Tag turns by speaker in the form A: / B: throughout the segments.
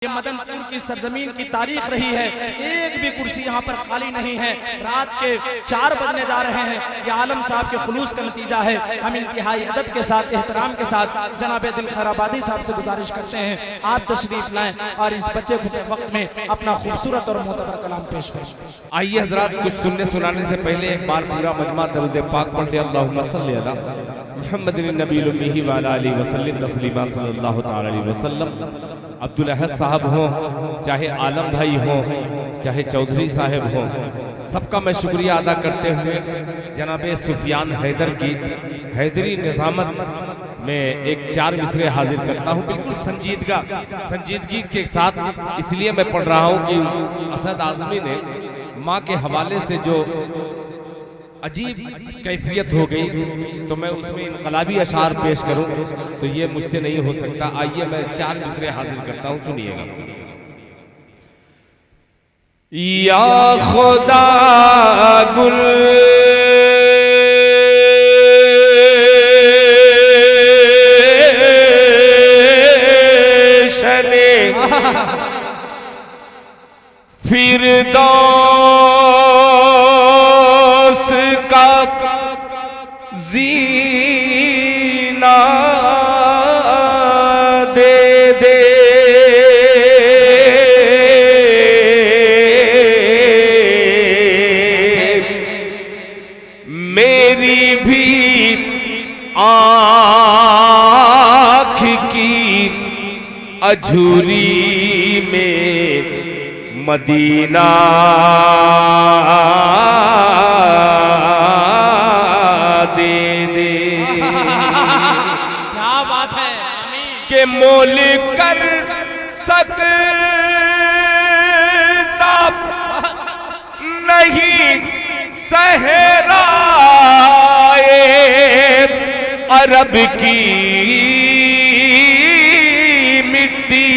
A: ये मदनपुर की सरजमीन की तारीख रही है। एक भी कुर्सी यहाँ पर खाली नहीं है। रात के 4 बजने जा रहे हैं। ये आलम साहब के खुलूस का नतीजा है। हम इंतहाई अदब के साथ, एहतराम के साथ जनाब दिल खैराबादी साहब से गुजारिश करते हैं आप तशरीफ लाएं और इस बच्चे के वक्त में अपना खूबसूरत और मोतबर कलाम पेश करें।
B: आइए हजरात, कुछ सुनने सुनाने से पहले एक बार पूरा मजमा दरूद पाक पढ़ ले। अल्लाहुम्मा सल्ली अला मुहम्मदिन नबील उम्मी व अला आलिहि वसल्लम तस्लीमा सल्लल्लाहु तआला अलैहि वसल्लम। अब्दुल अहद साहब हों, चाहे आलम भाई हों, चाहे चौधरी साहब हों, सबका मैं शुक्रिया अदा करते हुए जनाब सुफियान हैदर की हैदरी निज़ामत में एक 4 मिसरे हाजिर करता हूँ। बिल्कुल संजीदगी के साथ इसलिए मैं पढ़ रहा हूँ कि असद आज़मी ने माँ के हवाले से जो अजीब कैफियत हो गई, तो मैं उसमें इनकलाबी अशार पेश करूं तो ये मुझसे नहीं हो सकता। आइए मैं 4 मिसरे हाजिर करता हूं, सुनिएगा। या खुदा गुलशने फिरदौस का जीना दे दे, मेरी भी आँख की अझूरी में मदीना दे दे।
A: क्या बात है,
B: के मोल कर सकता नहीं सहराए अरब की मिट्टी,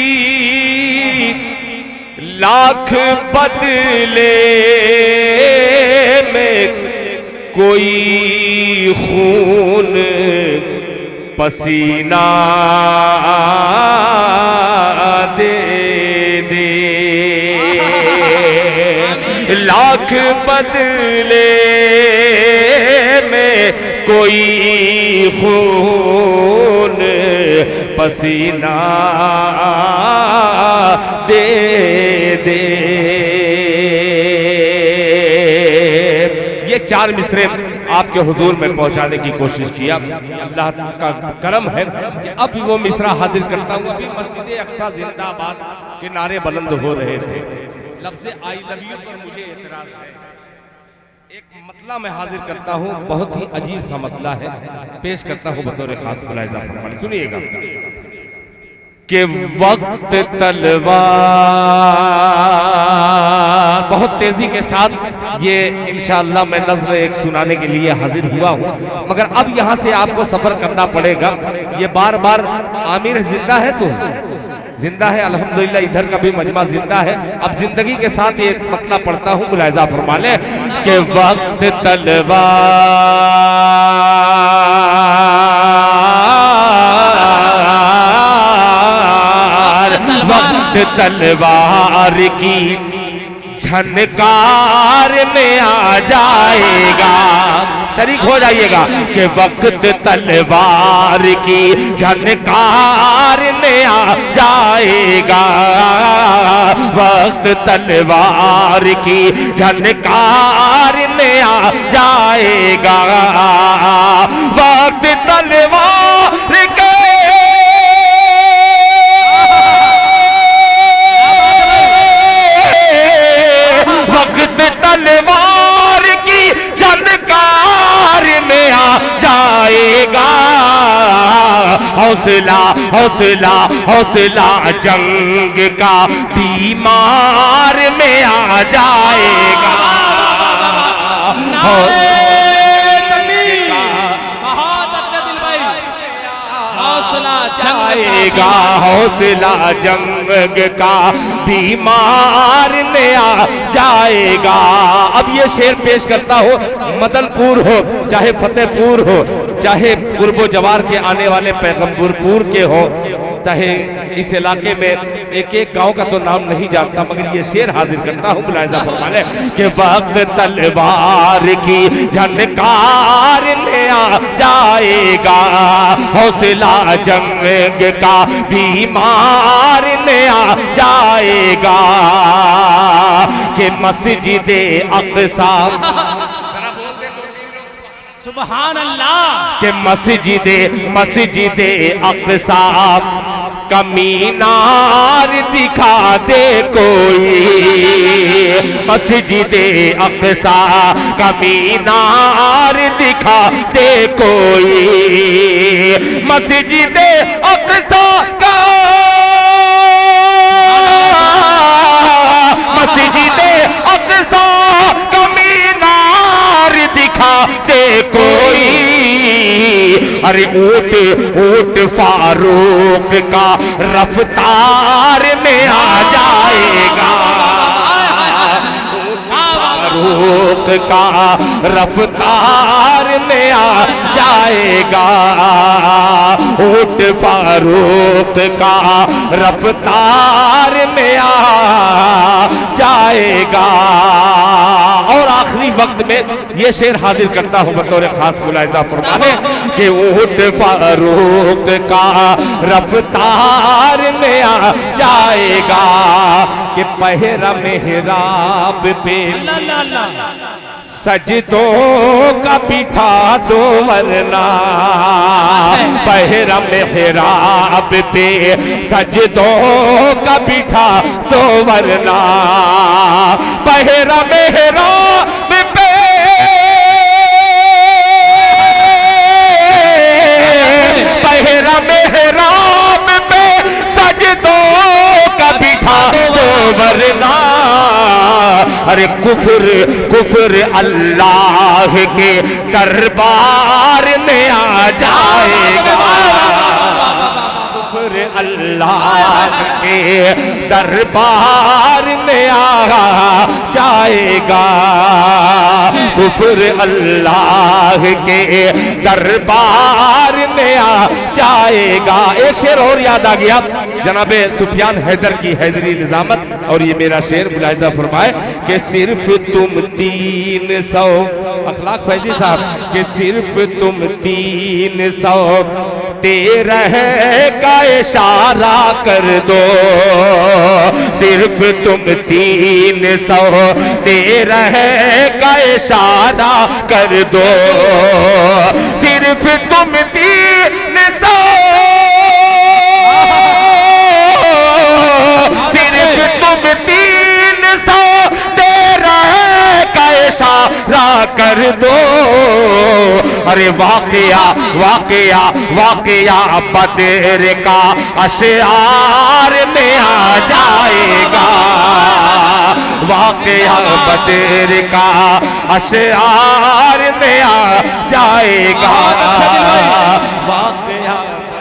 B: लाख बदले में कोई खून पसीना दे दे, लाख बदले में कोई खून पसीना दे दे। ये 4 मिसरे आपके हुजूर में पहुंचाने की कोशिश किया। अल्लाह का करम है कि अब वो मिसरा हाजिर करता हूँ। अभी मस्जिद अक्सा जिंदाबाद के नारे बुलंद हो रहे थे। लफ्ज़ आई लव यू पर मुझे एतराज है। एक मतला मैं हाजिर करता हूँ, बहुत ही अजीब सा मतला है, पेश करता हूँ बतौर खास मुलाहिज़ा फरमाइए। सुनिएगा कि वक्त तलवार, बहुत तेजी के साथ ये इंशाअल्लाह मैं नज़्म एक सुनाने के लिए हाजिर हुआ हूँ, मगर अब यहाँ से आपको सफर करना पड़ेगा। ये बार बार आमिर जिंदा है तो जिंदा है, अल्हम्दुलिल्लाह इधर का भी मजमा जिंदा है। अब जिंदगी के साथ ये मतला पढ़ता हूँ, मुलाहिज़ा फरमा ले कि वक्त तलवार, वक्त तलवार की झनकार में आ जाएगा। शरीक हो जाइएगा कि वक्त तलवार की झनकार में आ जाएगा, वक्त तलवार की झनकार में आ जाएगा, वक्त तलवार के तलवार की झनकार में आ जाएगा। हौसला हौसला हौसला जंग का बीमार में आ जाएगा।
A: हौसला
B: जाएगा, हौसला जंग का बीमार में आ जाएगा। अब ये शेर पेश करता हो, मदनपुर हो चाहे फतेहपुर हो चाहे कुर्बो जवार के आने वाले पैगंबरपुर के हो, चाहे इस इलाके में एक एक गांव का तो नाम नहीं जानता, मगर ये शेर हाजिर करता हूँ मुलाहिजा फरमाने कि वक्त तलवार की झनकार ले आ जाएगा, हौसला जंग का बीमार ले आ जाएगा कि मस्जिद अक़सा
A: सुभान अल्लाह
B: के मस्जिद अक़सा का मीनार दिखा दे कोई, मस्जिद अक़सा का मीनार दिखा दे कोई, मस्जिद अक़सा का मस्जिद अक़सा का मीनार दिखा दे कोई। अरे ऊट फारूक का रफ्तार में आ जाएगा, फारूक का रफ्तार में आ जाएगा, ऊट फारूक का रफ्तार में आ जाएगा। और आखिरी वक्त में ये शेर हाजिर करता हूं बतौर खास मुलाहिजा फरमाने कि ऊट फारूक का रफ्तार में आ जाएगा कि पहरा मेहराब पे सजदों का बिठा दो वरना, पहरा मेहराब पे सजदों का बिठा दो वरना, पहरा मेहराब पे पहरा मेहराब पे सजदों का बिठा दो वरना। अरे कुफर अल्लाह के दरबार में आ जाएगा, कुफर अल्लाह के दरबार में आ जाएगा, कुफर अल्लाह के दरबार में आ जाएगा। एक शेर और याद आ गया जनाबे सुफियान हैदर की हैदरी निजामत, और ये मेरा शेर मुलाहिजा फरमाए कि सिर्फ तुम 300 अखलाक फैजी साहब कि सिर्फ तुम 313 का इशारा कर दो, सिर्फ तुम 313 का इशारा कर दो, सिर्फ तुम 300 सिर्फ तुम 313 का इशारा कर दो। अरे वाकया बदर का अशआर में आ जाएगा, वाकया बदर का अशआर में आ जाएगा, वाकया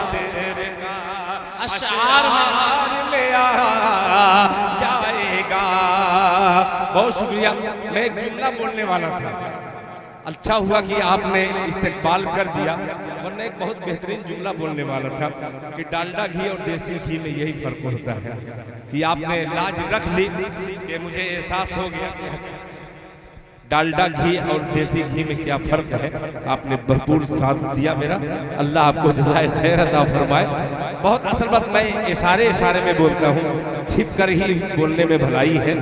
B: बदर का अशआर में आ जाएगा। बहुत शुक्रिया। मैं एक जुमला बोलने वाला था, अच्छा हुआ कि आपने इस्तेकबाल कर दिया, वरना एक बहुत बेहतरीन जुमला बोलने वाला था कि डालडा घी और देसी घी में यही फर्क होता है कि आपने लाज रख ली कि मुझे एहसास हो गया डालडा घी और देसी घी में क्या फर्क है। आपने भरपूर साथ दिया मेरा, अल्लाह आपको जज़ाए खैर अता फरमाए। बहुत असल बात मैं इशारे में बोलता हूँ, छिप कर ही बोलने में भलाई है।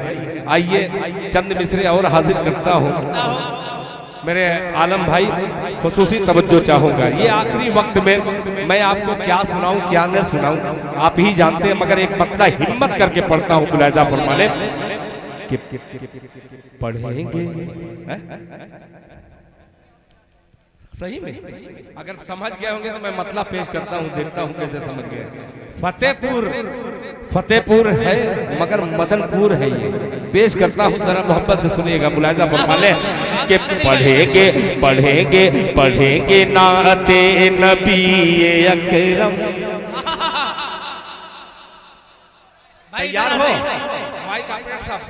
B: आइए चंद मिसरे और हाजिर करता हूँ। मेरे आलम भाई खुसूसी तवज्जो चाहूँगा, ये आखिरी वक्त में मैं आपको क्या सुनाऊं क्या न सुनाऊं आप ही जानते हैं, मगर एक मतला हिम्मत करके पढ़ता हूँ मुलाहिजा फरमाने कि पढ़ेंगे सही में। अगर समझ गए होंगे तो मैं मतलब पेश करता हूँ, देखता हूँ कैसे समझ गए। फतेहपुर है मगर मदनपुर है, ये पेश करता हूँ, जरा मोहब्बत से सुनिएगा मुलाहिजा फरमाने कि पढ़ेंगे नाते नबी अकरम। तैयार हो माइक ऑपरेटर साहब,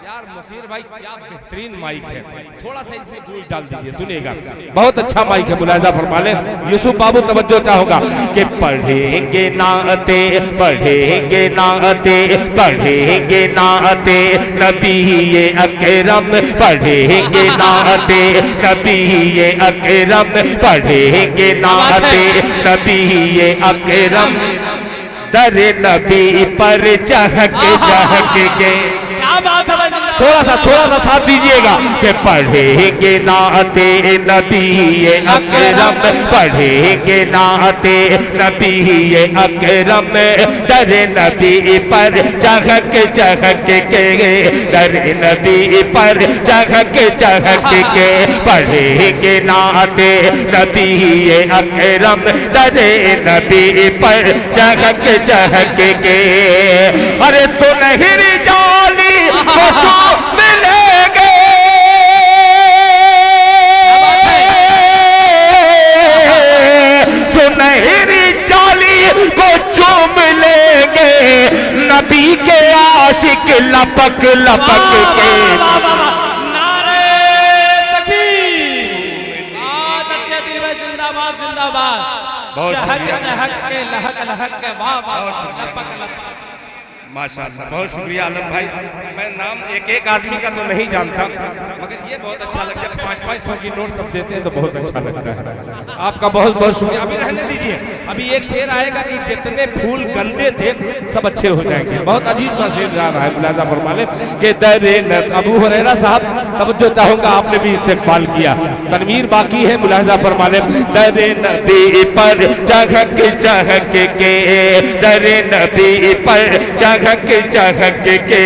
B: यार मुसीर भाई क्या बेहतरीन माइक है, थोड़ा सा इसमें गूंज डाल दीजिए, सुनिएगा। बहुत अच्छा माइक है, मुलाहिजा फरमा ले। यूसुफ बाबू तवज्जो चाहूंगा कि पढ़ेंगे नाते पढ़ेंगे नाते पढ़ेंगे नाते नबी ये अकरम, पढ़ेंगे नाते नबी ये अकरम, पढ़ेंगे नाते नबी ये अकरम, दर नबी पर चहक चहक के। थोड़ा सा साथ दीजिएगा कि पढ़ेंगे नाते नबी ये अकरम, पढ़ेंगे नाते नबी ये अकरम, दर नबी पर चहक चहक के, दर नबी पर चहक चहक के, पढ़ेंगे नाते नबी ये अकरम, दर नबी पर चहक चहक के। अरे सुनहरी जाली मिलेंगे, सुनहरी जाली को चूम लेंगे, नबी के आशिक लपक लपक के।
A: नारे तकबीर, अच्छे दिल में जिंदाबाद जिंदाबाद, चहक चहक के लहक लहक के, वाह वाह लपक लपक।
B: माशाअल्लाह, बहुत शुक्रिया आलम भाई। मैं नाम एक एक आदमी का तो नहीं जानता, मगर ये बहुत अच्छा लगता है, 500-500 की नोट सब देते हैं तो बहुत अच्छा लगता है। आपका बहुत बहुत शुक्रिया। अभी रहने दीजिए, अभी एक शेर आएगा कि जितने फूल गंदे थे सब अच्छे हो जाएंगे। बहुत अजीज का शेर जा रहा है, मुलाहिजा फरमा ले कि दरे अबू हुरैरा साहब तवज्जो चाहूंगा, आपने भी इस्तेमाल किया, तनवीर बाकी है, मुलाहिजा फरमा ले। दरे नबी पर चहक चहक के, दरे नबी पर चहक चहक के,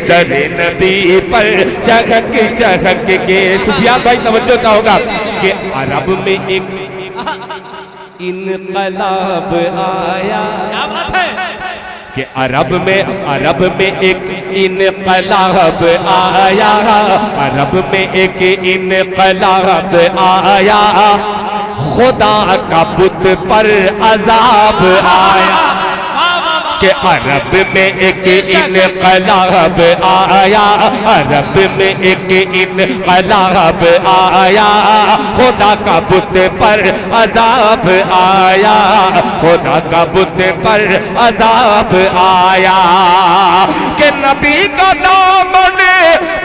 B: दरे नबी पर चहक चहक के। सुफियान भाई तवज्जो चाहूंगा कि अरब में एक इनकलाब आया,
A: क्या बात है
B: कि अरब में एक इनकलाब आया, अरब में एक इनकलाब आया, खुदा का बुत पर अजाब आया, कि अरब में एक इनकलाब आया, अरब में एक इनकलाब आया, खुदा का बुत पर अजाब आया, खुदा का बुत पर अजाब आया, कि नबी का दामन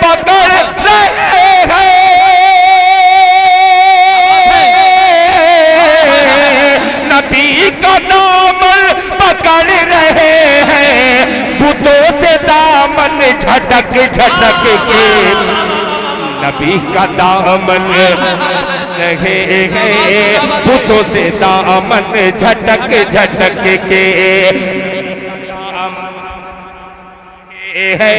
B: पकड़ रहे हैं, नबी का दामन पकड़ रहे हैं, बुतों से दामन झटक झटक के, नबी का दामन रहे हैं, बुतों से दामन झटक झटक के है,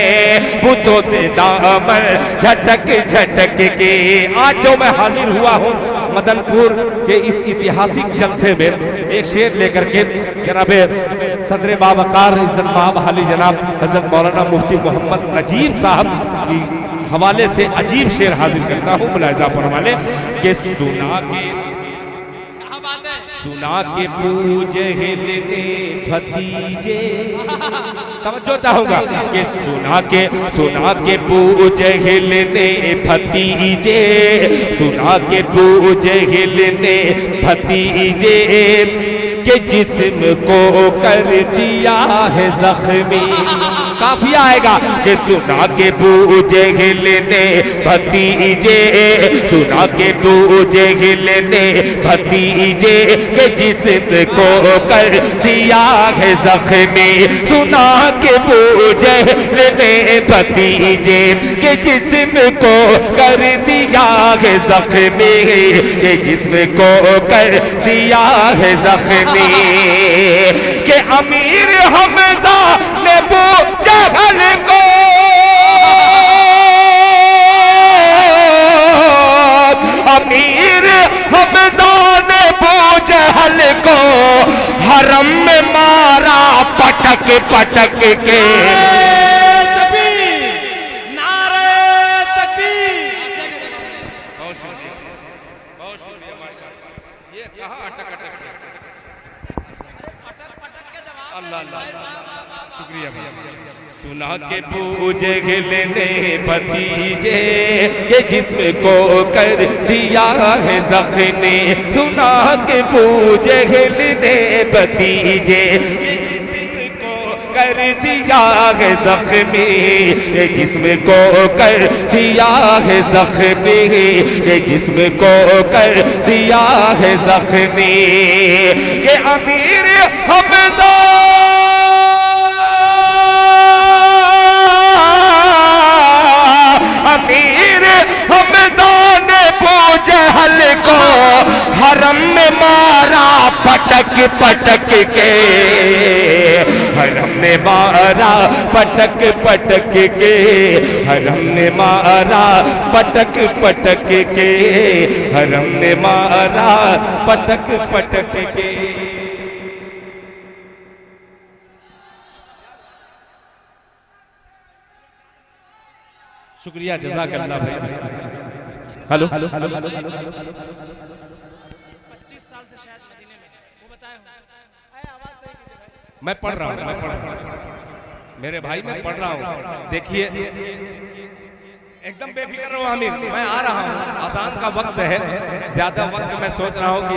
B: बुतों से दामन झटक झटक के। आज जो मैं हाजिर हुआ हूँ मदनपुर के इस ऐतिहासिक जलसे में एक शेर लेकर के जनाब सदर बावकार इज्जत माब हाली जनाब हजरत मौलाना मुफ्ती मोहम्मद नजीब साहब की हवाले से अजीब शेर हाजिर करता हूँ, मुलाहिजा फरमा ले कि सुना के पूजे हिलने भतीजे, तवज्जो चाहूंगा कि सुना के पूजे हिलने भतीजे, सुना के पूजे हिलने भतीजे, के जिस्म को कर दिया है जख्मी। काफिया आएगा कि सुना के पूजे हिलने भतीजे, सुना के पूजे हिलने भतीजे, के जिस्म को कर दिया है जख्मी, सुना के पूजे हिलने भतीजे, के जिस्म को कर दिया है जख्मी, के जिस्म को कर दिया है जख्मी, के अमीर हमजा ने जहल को अमीर हमजा ने जहल को हरम में मारा पटक पटक के।
A: नारे तकबीर,
B: बहुत शुक्रिया माशाअल्लाह। ये कहाँ अटक अटक के,
A: पटक पटक के जवाब
B: अल्लाह अल्लाह, शुक्रिया भैया। सुना के पूजे लेने भतीजे के जिस्म को कर दिया है जख्मी, सुना के पूजे लेने भतीजे कर दिया है जख्मी, ये जिस्म को कर दिया है जख्मी, ये जिस्म को कर दिया है जख्मी। ये अमीर हमजा अमीर हमजा ने पूजहल को हरम में मारा पटक पटक के, हरम ने मारा पटक पटक के, हरम ने मारा पटक पटक के, हरम ने मारा पटक पटक के। शुक्रिया जज़ाकल्लाह भाई। हेलो
A: 25 साल से शायद मदीने में वो बताए आवाज सही कीजिए भाई।
B: मैं पढ़ रहा हूँ, मेरे भाई मैं पढ़ रहा हूँ। देखिए एकदम बेफिक्र रहो आमिर, मैं आ रहा हूँ। अज़ान का वक्त है, ज्यादा वक्त मैं सोच रहा हूँ कि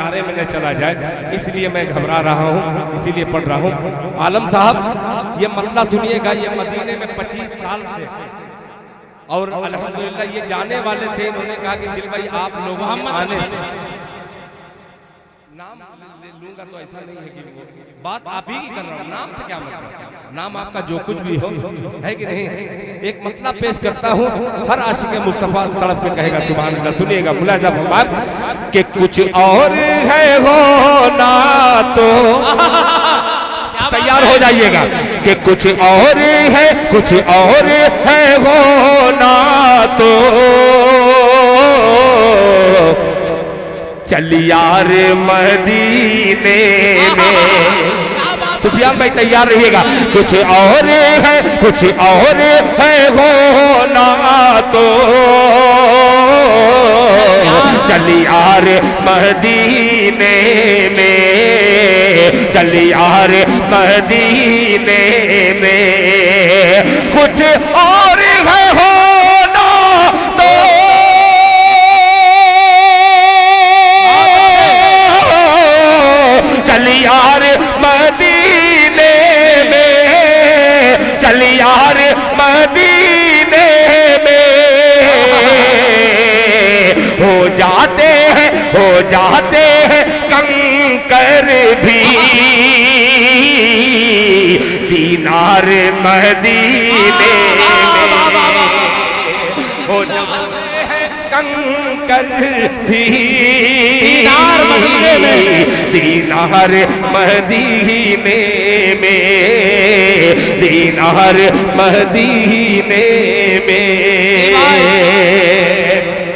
B: नारे में न चला जाए, इसलिए मैं घबरा रहा हूँ, इसीलिए पढ़ रहा हूँ। आलम साहब ये मतला सुनिएगा, ये मदीने में 25 साल से और अल्हम्दुलिल्लाह ये जाने वाले थे। इन्होंने कहा कि दिल भाई आप लोगों के आने से नाम लूंगा तो ऐसा नहीं है कि बात आप ही की कर रहा हूँ, नाम से क्या मतलब, नाम आपका जो कुछ भी हो है कि नहीं। एक मतलब पेश करता हूँ, हर आशिक मुस्तफा तड़प के कहेगा सुभान अल्लाह। सुनिएगा मुलाहिजा फरमाए कि कुछ और है हो ना तो तैयार हो जाइएगा कि कुछ और है, कुछ और है वो ना तो चल यार मदीने में। सुफियान भाई तैयार रहिएगा। कुछ और है, कुछ और है वो ना तो चल यार मदीने में, चल यार मदीने में। कुछ और है होना तो चल यार मदीने में, चल यार मदीने में। हो जाते हैं कंकर भी दीनार मदीने में। हो जाते हैं कंकर भी दीनार मदीने में, दीनार मदीने में, दीनार मदीने में।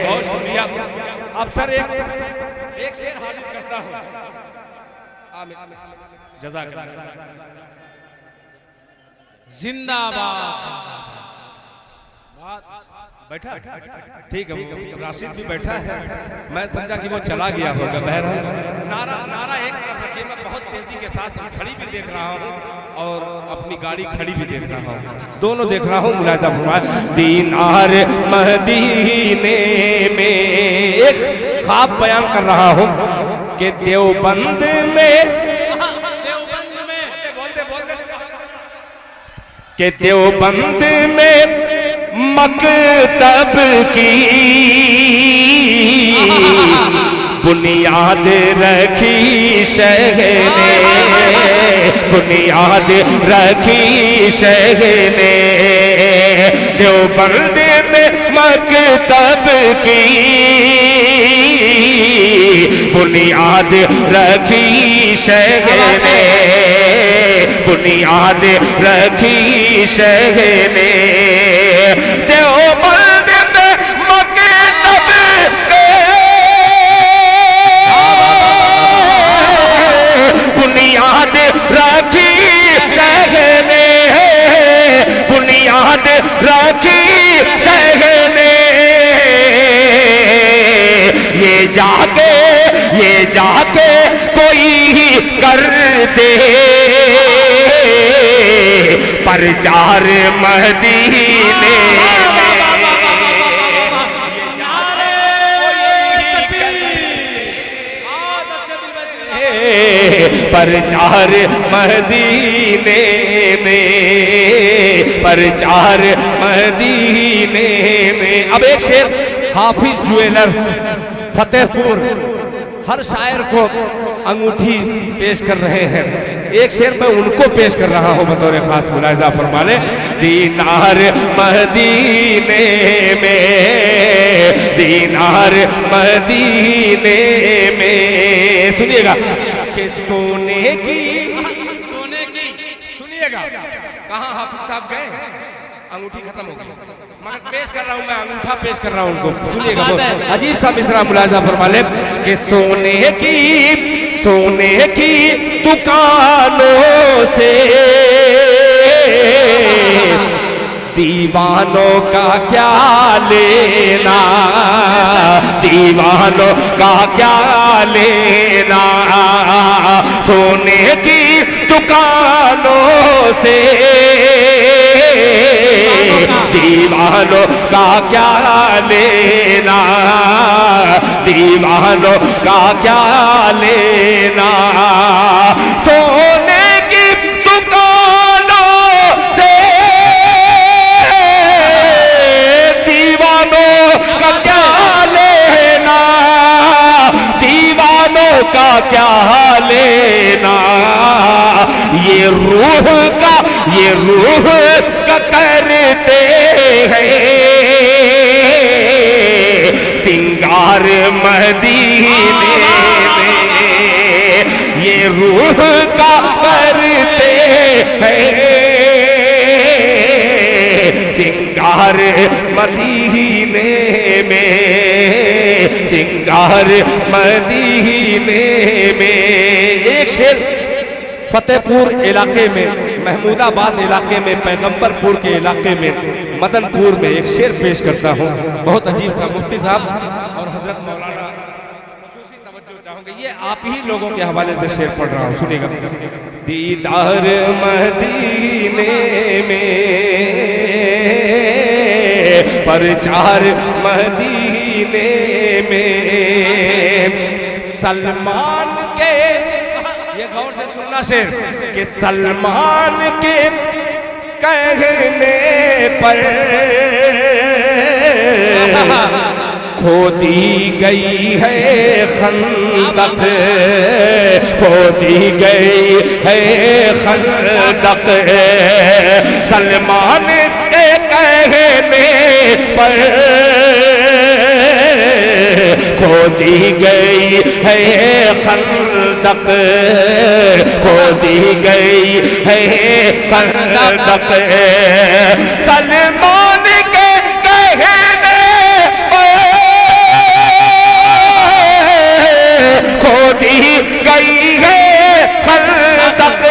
B: बहुत शुक्रिया। अब सर एक शेर हाजिर करता हूँ। जज़ाकल्लाह।
A: जिंदाबाद।
B: बैठा ठीक है, राशिद भी बैठा है, मैं समझा कि वो चला गया होगा। बहरहाल नारा एक तरफ रखिए, मैं बहुत तेजी के साथ खड़ी भी देख रहा हूँ और अपनी गाड़ी खड़ी भी देख रहा हूँ, दोनों देख रहा हूँ। मुलाहिजा फरमाए दीनार मदीने में। एक ख्वाब बयान कर रहा हूँ कि देवबंद में के देवबंद में मकतब की बुनियाद रखी शेख ने, बुनियाद रखी शेख ने। देवबंद में मकतब की बुनियाद रखी शेख ने, बुनियाद रखी शेख ने। देवबंद में मकतब बुनियाद रखी शेख ने, बुनियाद रखी शेख ने। ये जाके कोई कर दे पर परचार मदीने परचार मदीने में, परचार मदीने में। अब एक शेर हाफिज ज्वेलर्स फतेहपुर हर शायर को अंगूठी पेश कर रहे हैं। एक शेर मैं उनको पेश कर रहा हूं बतौर खास, मुलाहिजा फरमा ले। दीनार मदीने में, दीनार मदीने में। सुनिएगा कि सोने की सुनिएगा, कहाँ हाफिज साहब गए? अंगूठी खत्म हो गई, मगर पेश कर रहा हूं मैं, अंगूठा पेश कर रहा हूं उनको। सुनिएगा अजीब सा मिसरा मुलाहिजा फरमा ले कि सोने की दुकानों से दीवानों का क्या लेना, दीवानों का क्या लेना। सोने की दुकानों से दीवानों का क्या लेना, दीवानों का क्या लेना। सोने की दुकानों से दीवानों का क्या लेना, दीवानों का क्या लेना। ये रूह का करते हैं सिंगार मदीने में, ये रूह का करते हैं सिंगार मदीने में, सिंगार मदीने में। एक शेर फतेहपुर इलाके में, महमूदाबाद इलाके में, पैगंबरपुर के इलाके में, मदनपुर में एक शेर पेश करता हूँ, बहुत अजीब सा। मुफ्ती साहब और हजरत मौलाना खुसूसी तवज्जो चाहूंगे, ये आप ही लोगों के हवाले से शेर पढ़ रहा हूँ, सुनिएगा। दीदार मदीने में, परचार मदीने में। सलमान के, ये गौर से सुनना शेर, कि सलमान के कहने पर खोदी गई है खंदक, खोदी गई है खंदक। सलमान के कहने पर खोदी गई है खंदक, खोदी गई है खंदक। सलमान के कहने पर खोदी गई है खंदक,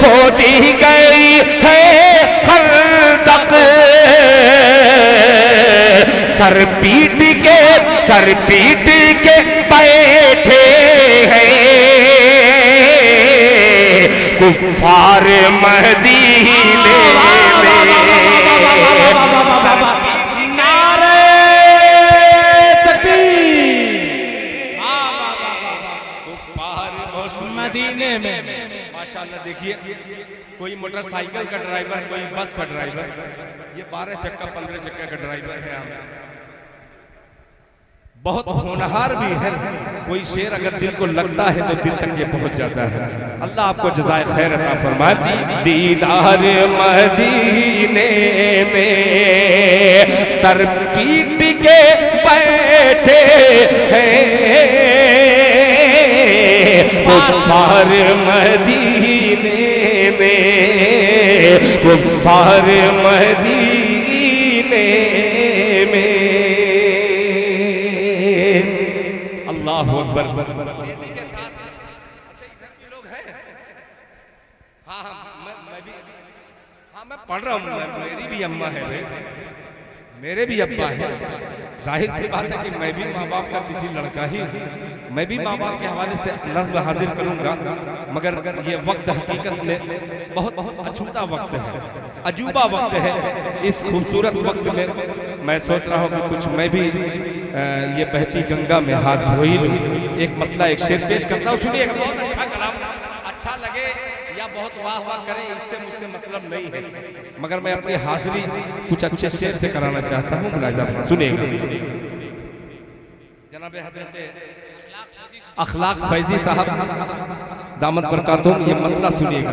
B: खोदी गई है खंदक। सर पीट के बैठे हैं कुफ्फार मदीने में।
A: नारे तकबीर, कुफ्फार मदीने में। माशाअल्लाह, देखिए कोई मोटरसाइकिल का ड्राइवर, कोई बस का ड्राइवर, ये 12 चक्का 15 चक्का का ड्राइवर है, बहुत होनहार भी है। कोई शेर अगर दिल को लगता है तो दिल तक ये पहुंच जाता है। अल्लाह आपको जज़ाए खैर अता फरमाए। दीदार मदीने में सर पीट के बैठे हैं कुफ्फार मदीने में, कुफ्फार मदीने में। अल्लाहु अकबर। तेजी के साथ, अच्छा इधर भी लोग हैं? हाँ मैं भी, हाँ मैं पढ़ रहा हूँ, मेरी भी अम्मा है भाई,
B: मेरे भी अब्बा है, जाहिर सी बात है कि मैं भी माँ बाप का किसी लड़का ही, मैं भी माँ बाप के हवाले से नज़्म हाजिर करूंगा, मगर ये वक्त हकीकत में बहुत अछूता वक्त है, अजूबा वक्त है। इस खूबसूरत वक्त में मैं सोच रहा हूँ कि कुछ मैं भी ये बहती गंगा में हाथ धो ही लूँ। एक मतला एक शेर पेश करता हूँ, सुनिए। बहुत अच्छा कलाम, अच्छा लगे या बहुत वाह वाह करे, इससे मुझसे मतलब नहीं है, मगर मैं अपनी हाजिरी कुछ अच्छे शेर से कराना चाहता हूँ। मुलाहिजा सुनिएगा। जनाब हज़रत अखलाक फैजी साहब दामत बरकातुम, ये मतला सुनिएगा,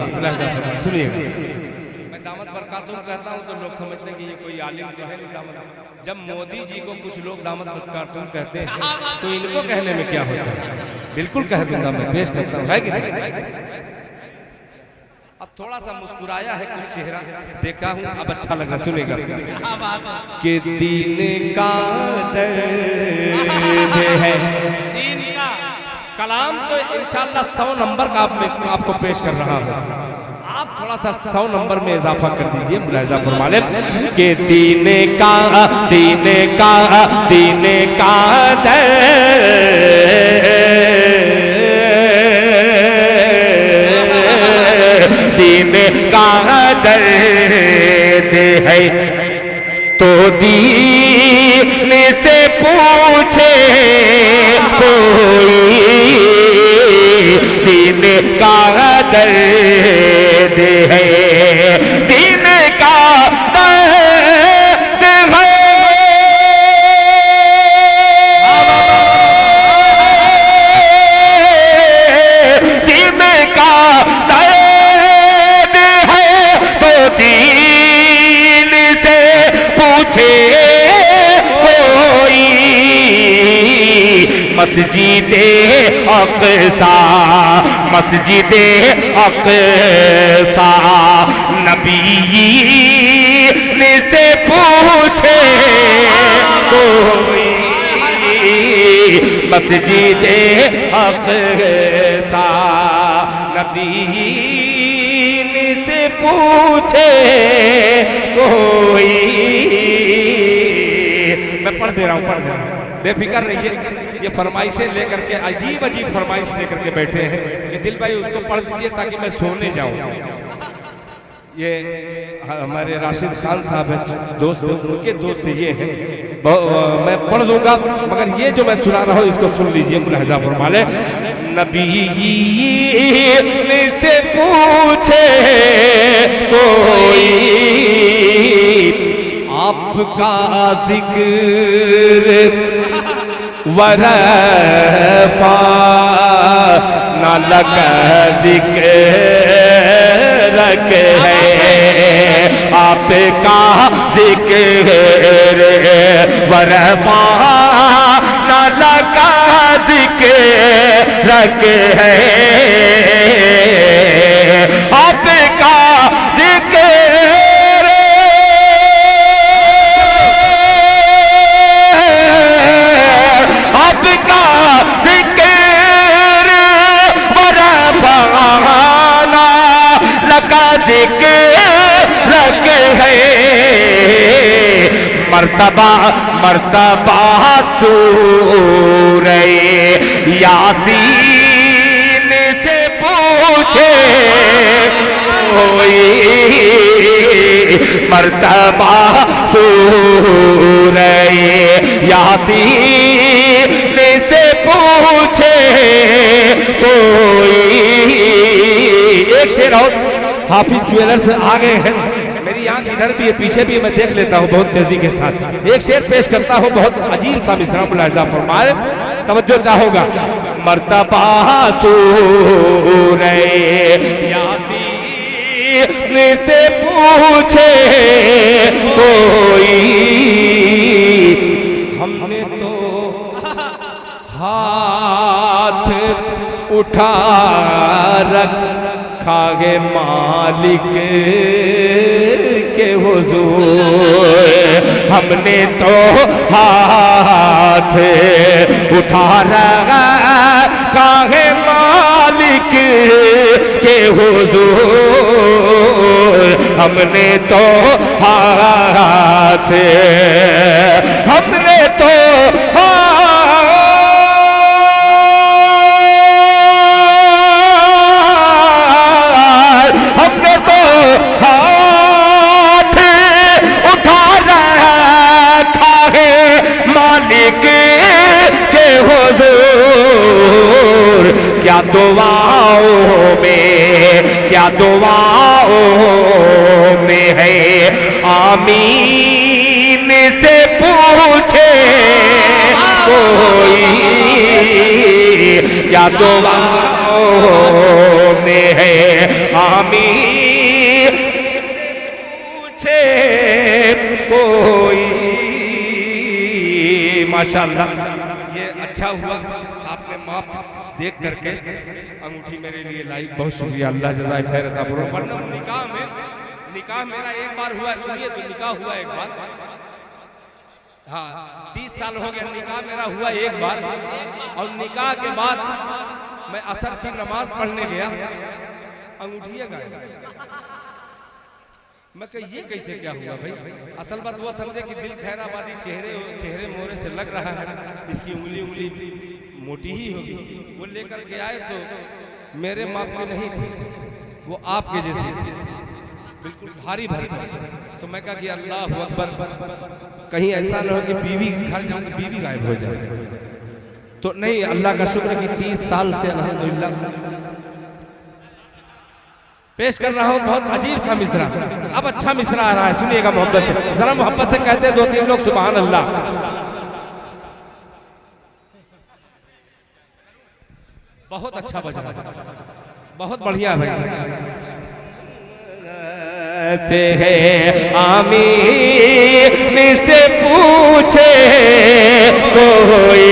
B: सुनिएगा। मैं दामत बरकातुम कहता हूँ तो लोग समझते हैं कि ये कोई आलिम जो है दामत। जब मोदी जी को कुछ लोग दामत बरकातुम कहते हैं तो इनको कहने में क्या होता है? बिल्कुल कह दूंगा, मैं पेश करता हूँ, है कि नहीं? अब थोड़ा सा मुस्कुराया है कुछ चेहरा, देखा हूँ, अब अच्छा लगा, सुनेगा। कि दीन का दर्द है, दीन का कलाम तो इंशाअल्लाह 100 नंबर का आपको पेश कर रहा हूँ, आप थोड़ा सा 100 नंबर में इजाफा कर दीजिए। मुलाहिजा फरमा लें कि दीन का दीन का दर्द है तो दीन से पूछे कोई, दीन का दर्द है, दीन का दर्द है, दीन का दर्द है तो दीन से पूछे कोई, मस्जिदे अक़सा, मस्जिदे अक़सा नबी से पूछे कोई, मस्जिदे अक़सा नबी से पूछे कोई। मैं पढ़ दे रहा हूँ, बेफिक्र रहिए। ये फरमाइशें लेकर के अजीब अजीब फरमाइश लेकर के बैठे हैं कि दिल भाई उसको पढ़ दीजिए ताकि मैं सोने जाऊं। ये हमारे राशिद खान साहब हैं, दोस्त, उनके दोस्त ये हैं, मैं पढ़ दूंगा, मगर ये जो मैं सुना रहा हूँ इसको सुन लीजिए। मुलाहिजा फरमा ले। नबी से पूछे कोई, आपका जिक्र वरफा न लगा जिक्र है, आपका जिक्र वरफा न लगा जिक्र है, आपका जिक्र मर्तबा मर्तबा सूरे यासीन से पूछे कोई, मर्तबा सूरे यासीन से पूछे कोई। एक शेर और, हाफिज ज्वेलर्स आ गए हैं, मेरी आंख इधर भी है पीछे भी, मैं देख लेता हूँ बहुत तेजी के साथ। एक शेर पेश करता हूँ, बहुत अजीब सा मिसरा, मुलाहिजा फरमाए, तवज्जो चाहूंगा। मर्तबा सूरे यासीन से पूछे कोई, हमने तो हाथ उठा रखा है मालिक के हुजूर, हमने तो हाथ उठा रखा है मालिक मालिक के हुजूर हमने तो हाथ, हमने तो हमने तो हाथ उठा रखा है मालिक के हुजूर। क्या दुआओं में है आमीन से पूछे कोई, क्या दुआओं में है आमीन पूछे कोई। माशाअल्लाह, ये अच्छा हुआ आपने माफ देख करके अंगूठी मेरे लिए लाई, बहुत शुक्रिया, अल्लाह जज़ाए खैर अता फरमाए। वरना निकाह मेरा एक बार हुआ, सुनिए तो निकाह हुआ एक बार, हाँ 30 साल हो गया निकाह मेरा हुआ एक बार। और निकाह के बाद मैं असर की नमाज पढ़ने गया, अंगूठिया गायब। मैं कह ये कैसे क्या हुआ भाई? असल बात वो समझे कि दिल खैराबादी चेहरे मोहरे से लग रहा है, इसकी उंगली मोटी ही होगी। वो लेकर के आए तो मेरे माप की नहीं थी, वो आपके जैसी थी, बिल्कुल भारी भारी। तो मैं कहा कि अल्लाह अकबर, कहीं ऐसा न हो कि बीवी घर जाऊं तो बीवी गायब हो जाए। तो नहीं, अल्लाह का शुक्र कि 30 साल से अल्हम्दुलिल्लाह पेश कर रहा हूँ। बहुत अजीब सा मिसरा, अब अच्छा मिसरा आ रहा है, सुनिएगा मोहब्बत से, जरा मोहब्बत से कहते 2-3 लोग सुभान अल्लाह। बहुत अच्छा बज रहा है, बहुत बढ़िया भाई से है आमीन से पूछे कोई।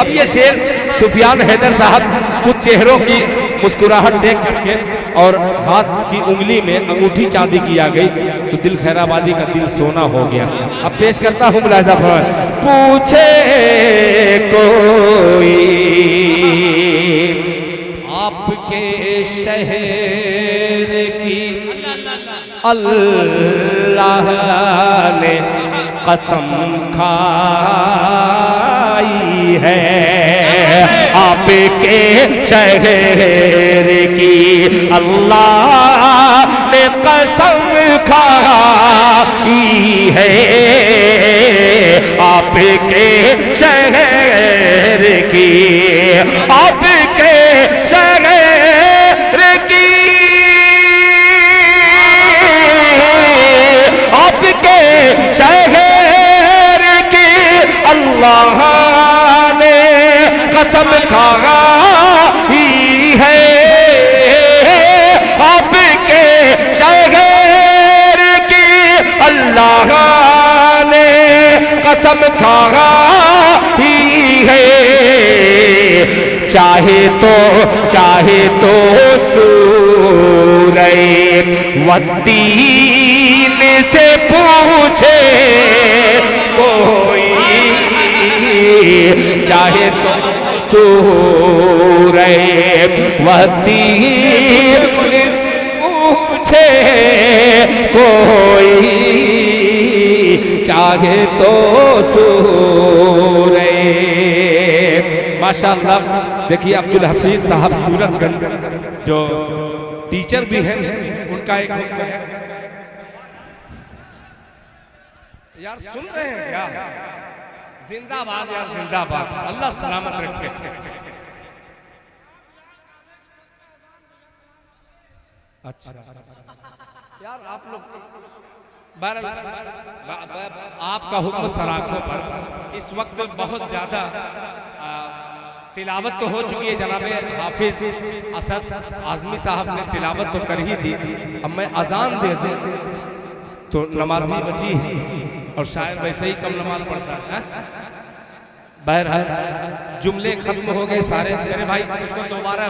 B: अब ये शेर सुफियान हैदर साहब कुछ चेहरों की मुस्कुराहट देख करके और हाथ की उंगली में अंगूठी चांदी की आ गई तो दिल खैराबादी का दिल सोना हो गया। अब पेश करता हूँ मुलाहिजा फरमाएं। पूछे कोई आपके शहर की अल्लाह ने कसम खाई है, आपके शहर की अल्लाह ने कसम खाई है, आपके शहर की, आपके शहर की, आपके शहर की अल्लाह ने कसम खाई है, आपके शहर की अल्लाह ने कसम खाई है। चाहे तो सूरह वत्तीन से पूछे कोई, चाहे तो सूरह वत्तीन पूछे कोई, चाहे तो सूरह। माशाअल्लाह, देखिए अब्दुल हफीज साहब सूरतगंज जो टीचर भी हैं, उनका एक हुक्म है। यार सुन रहे हैं क्या? जिंदाबाद यार, जिंदाबाद, अल्लाह सलामत रखे। अच्छा यार, आप लोग आपका हुक्म सराखों पर इस वक्त बहुत ज्यादा तिलावत तो हो चुकी है। जनाबे हाफिज असद आजमी साहब ने तिलावत तो कर ही दी, अब मैं अजान दे दूं तो नमाजी बची है और शायर वैसे ही कम नमाज पढ़ता है। बहरहाल जुमले खत्म हो गए सारे। मेरे भाई उसको दोबारा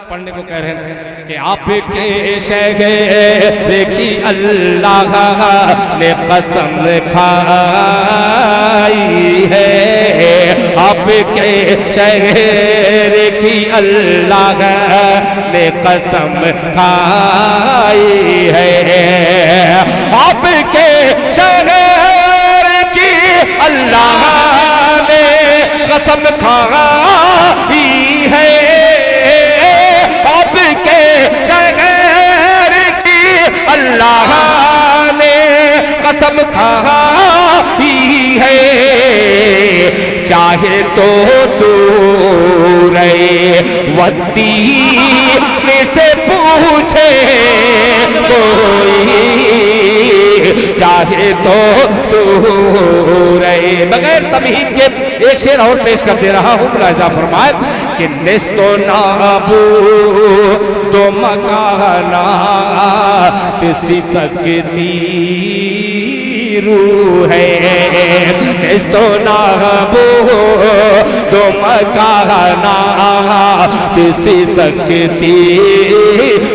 B: पढ़ने को कह रहे हैं कि आपके शहर की अल्लाह ने कसम खाई है, आपके शहर की अल्लाह ने कसम खाई है, आपके शहर की अल्लाह ने कसम खाई है, आपके शहर की अल्लाह ने कसम खाई है। चाहे तो सूरह वत्तीन से पूछे कोई, चाहे तो सूरह, बगैर तमहीद के एक शेर और पेश कर दे रहा हूँ। मुलाहिजा फरमाए कि निस्तो नाबू तो मकाना तिसी सकती रूह है, निस्तो नाबू तो मकाना तिसी सकती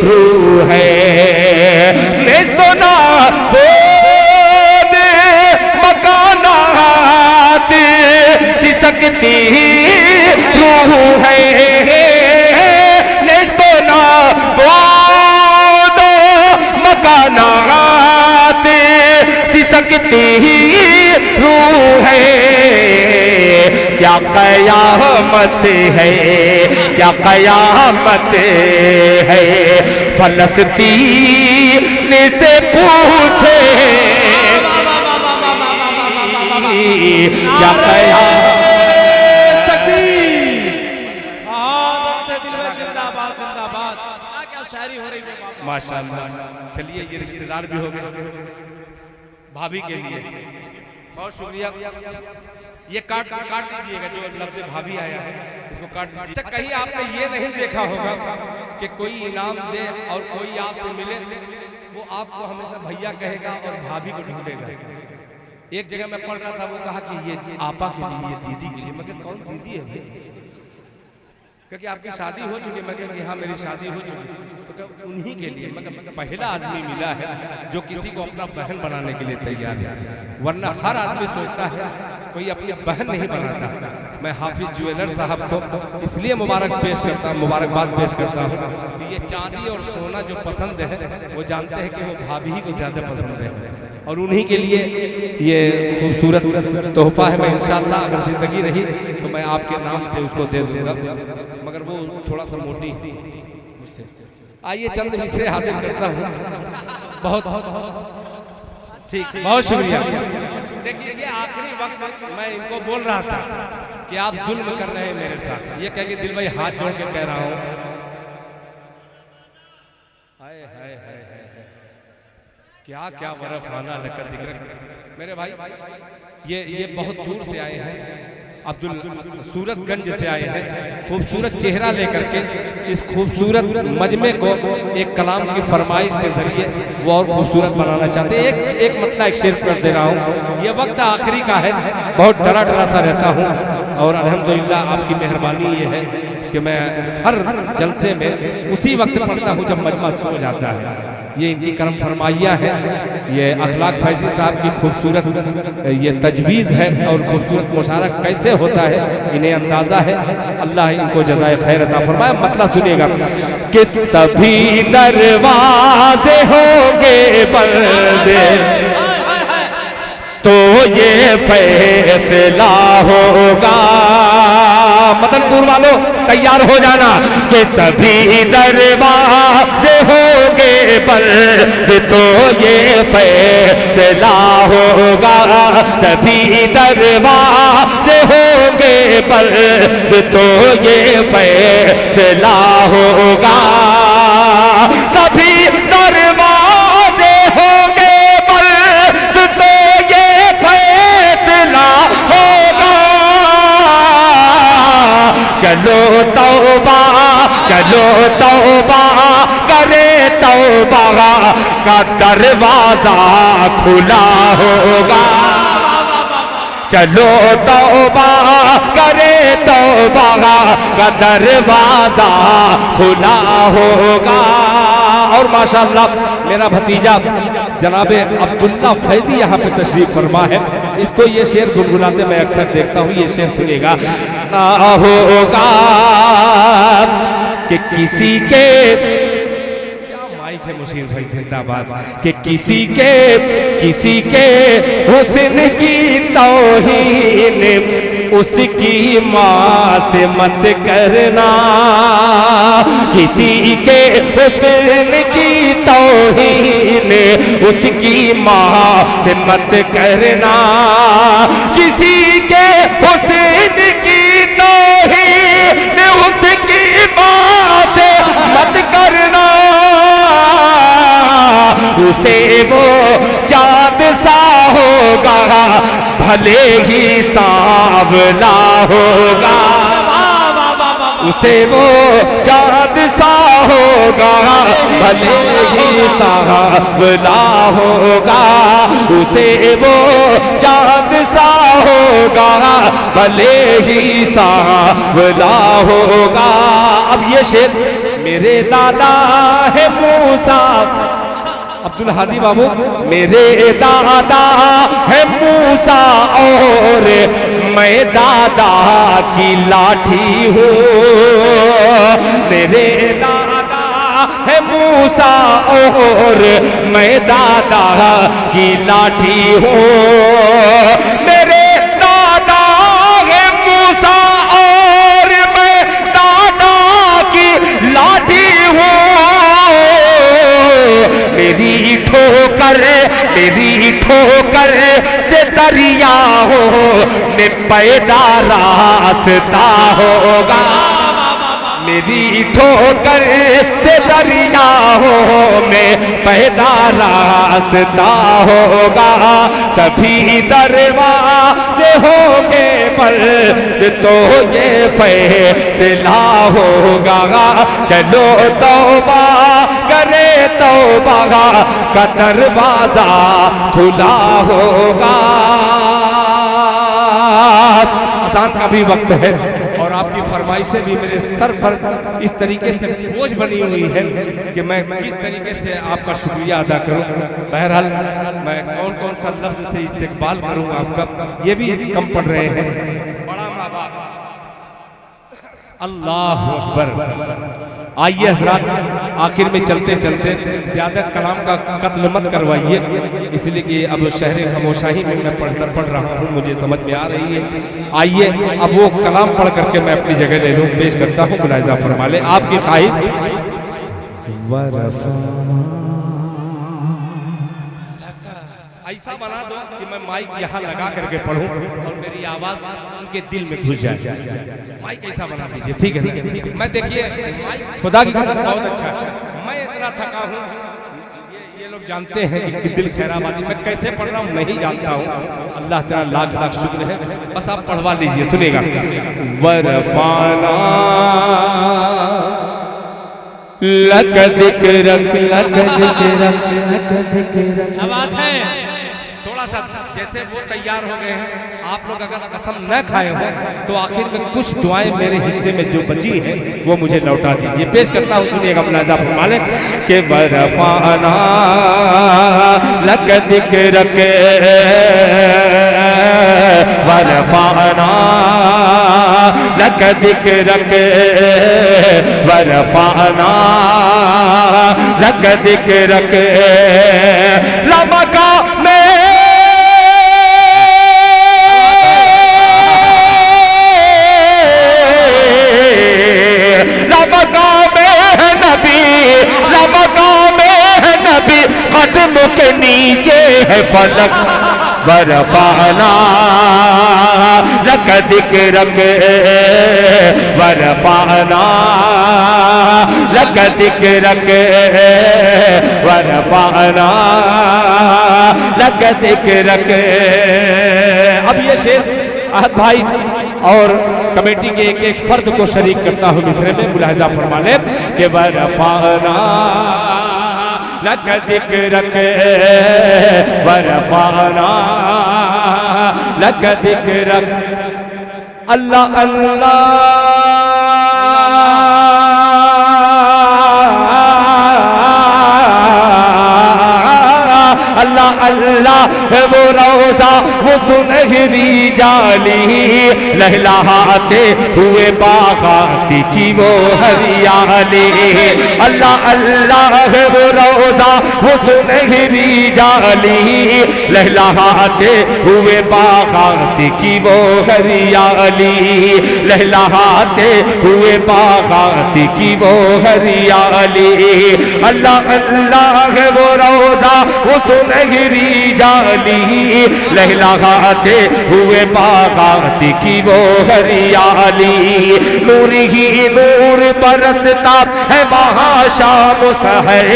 B: रूह है, निस्तो नाबू सकती रूह है, निस्तो नाबूदो मकानात सकती रूह है। क्या कयामत है, क्या कयामत है, फलस्तीन से पूछे क्या कयामत। माशाअल्लाह। चलिए ये रिश्तेदार भी हो गए, भाभी के लिए बहुत शुक्रिया। ये काट दीजिएगा, जो लफ्ज़ भाभी आया है इसको काट दीजिए। कहीं आपने ये नहीं देखा होगा कि कोई इनाम दे और कोई आपसे मिले, वो आपको हमेशा भैया कहेगा और भाभी को ढूंढेगा। एक जगह मैं पढ़ रहा था, वो कहा कि ये आपा के लिए, ये दीदी के लिए। मैं कौन दीदी है भाई? क्योंकि आपकी शादी हो चुकी है। मैं कि हाँ मेरी शादी हो चुकी, तो क्या उन्हीं के लिए। मतलब पहला आदमी मिला है जो किसी को अपना बहन बनाने के लिए तैयार है, वरना हर आदमी सोचता है कोई अपनी बहन नहीं बनाता। मैं हाफिज ज्वेलर साहब को इसलिए मुबारकबाद पेश करता हूँ कि ये चांदी और सोना जो पसंद है, वो जानते हैं कि वो भाभी ही को ज़्यादा पसंद है, और उन्हीं के लिए ये खूबसूरत तोहफा है। मैं इंशाअल्लाह अगर ज़िंदगी रही तो मैं आपके नाम से उसको दे दूँगा, मगर वो थोड़ा सा मोटी मुझसे। आइए चंद मिसरे हाजिर करता हूँ। बहुत ठीक, बहुत शुक्रिया। देखिए ये आखिरी वक्त मैं इनको बोल रहा था कि आप जुल्म कर रहे हैं मेरे साथ। ये कह के दिल भाई हाथ जोड़ के कह रहा हूँ, हाय हाय हाय क्या क्या वरफाना लकर जिक्र। मेरे भाई ये बहुत दूर से आए हैं, अब्दुल सूरतगंज से आए हैं, खूबसूरत चेहरा लेकर के इस खूबसूरत मजमे को एक कलाम की फरमाइश के जरिए वो और खूबसूरत बनाना चाहते हैं। एक मतलब एक शेर कर दे रहा हूँ। ये वक्त आखिरी का है, बहुत डरा डरा सा रहता हूँ, और अल्हम्दुलिल्लाह आपकी मेहरबानी ये है कि मैं हर जलसे में उसी वक्त पढ़ता हूँ जब मजमा सो जाता है। ये इनकी करम फरमाइया है, ये अखलाक फैजी साहब की खूबसूरत ये तजवीज़ है, और खूबसूरत मुशारक कैसे होता है इन्हें अंदाज़ा है। अल्लाह इनको जज़ाए खैर अता फरमाए। मतलब सुनिएगा कि सभी दरवाजे होंगे बंद तो ये फैसला होगा। मदनपुर वालों तैयार हो जाना कि सभी दरवाजे होंगे बंद तो ये फैसला होगा। सभी दरवाजे होंगे बंद तो ये फैसला होगा। सभी दरवाजे होंगे बंद तो ये फैसला होगा। चलो तौबा करे तौबा का दरवाजा खुला होगा। चलो तौबा करे तौबा का दरवाजा खुला होगा। और माशाअल्लाह मेरा भतीजा जनाब अब्दुल्ला फैजी यहाँ पे तशरीफ फरमा है। इसको ये शेर गुनगुनाते मैं अक्सर देखता हूँ। ये शेर सुनेगा। ना होगा कि किसी के मुशीर भाई जिंदाबाद कि किसी के हुस्न की तौहीन उसकी माँ से मत करना। किसी के हुस्न की तौहीन उसकी माँ से मत करना। किसी के हुस्न की तौहीन उसकी माँ से मत करना। उसे वो चाँद सा होगा भले ही सांवला होगा। उसे वो चाँद सा होगा भले ही सांवला होगा। उसे वो चाँद सा होगा भले ही सांवला होगा। अब ये शेर मेरे दादा है मूसा अब्दुल हादी बाबू, मेरे दादा है मूसा और मैं दादा की लाठी हूँ। मेरे दादा है मूसा और मैं दादा की लाठी हूँ। मेरे दादा है मूसा और मैं दादा की लाठी हूँ। मेरी ठोकर से दरियाओं में पैदा रास्ता होगा। मेरी ठोकर से दरियाओं में पैदा रास्ता होगा। सभी दरवाजे होंगे पर तो ये फैसला होगा। चलो तौबा करे तौबा का दरवाजा खुला होगा। अज़ान का भी वक्त है और आपकी फरमाइशें भी मेरे सर पर इस तरीके से बोझ बनी हुई है कि मैं किस तरीके से आपका शुक्रिया अदा करूं। बहरहाल मैं कौन कौन सा लफ्ज से इस्तेक़बाल करूं आपका, ये भी कम पड़ रहे हैं। बड़ा माँ बाप अल्लाह अकबर। आइए हजरात, आखिर में चलते चलते ज्यादा कलाम का कत्ल मत करवाइए, इसलिए कि अब शहर खामोशाही में मैं पढ़ रहा हूँ, मुझे समझ में आ रही है। आइए अब वो कलाम पढ़ करके मैं अपनी जगह ले लूँ, पेश करता हूँ। मुलाहिजा फरमा ले आपकी ख्वाहिश। ऐसा बना दो कि मैं माइक यहाँ लगा करके पढ़ूं और मेरी आवाज उनके दिल में घुस जाए। माइक ऐसा बना दीजिए, ठीक है ना? मैं देखिए खुदा की कसम बहुत अच्छा है। मैं इतना थका हूँ, ये लोग जानते हैं कि दिल खैराबादी मैं कैसे पढ़ रहा हूँ नहीं जानता हूँ। अल्लाह तेरा लाख लाख शुक्र है, बस आप पढ़वा लीजिए। सुनेगा। वरफाना लक दिक्रक लक दिक्रक लक दिक्रक। क्या बात है? थोड़ा सा जैसे वो तैयार हो गए हैं, आप लोग अगर कसम न खाए हो तो आखिर में कुछ दुआएं मेरे हिस्से में जो बची हैं वो मुझे लौटा दीजिए। पेश करता हूँ, सुनिएगा। मुलाहिजा फरमा ले कि वरफाना लक दिक्रक वरफाना लक दिक्रक वरफाना लक दिक्रक लमका में नबी कदम के नीचे है फलक। वरफाना लक दिक्रक वरफाना लक दिक्रक वरफाना लक दिक्रक। अब ये शेर आहत भाई और कमेटी के एक फर्द को शरीक करता हूँ मिसरे में। मुलाहिजा फरमा ले कि वरफाना लक दिक्रक वरफाना लक दिक्रक। अल्लाह अल्लाह जाली, लहलहाते हुए बागाती की वो हरियाली। अल्लाह अल्लाह है वो रोजा वो सुनहरी जाली, लहलहाते हुए बागाती की वो हरियाली, लहलहाते हुए बागाती की वो हरियाली। अल्लाह अल्लाह है वो रोजा वो सुनहरी जाली, लहलहाते हुए बागाती की वो हरियाली। नूर ही नूर बरसता है वहाँ शाम सहर,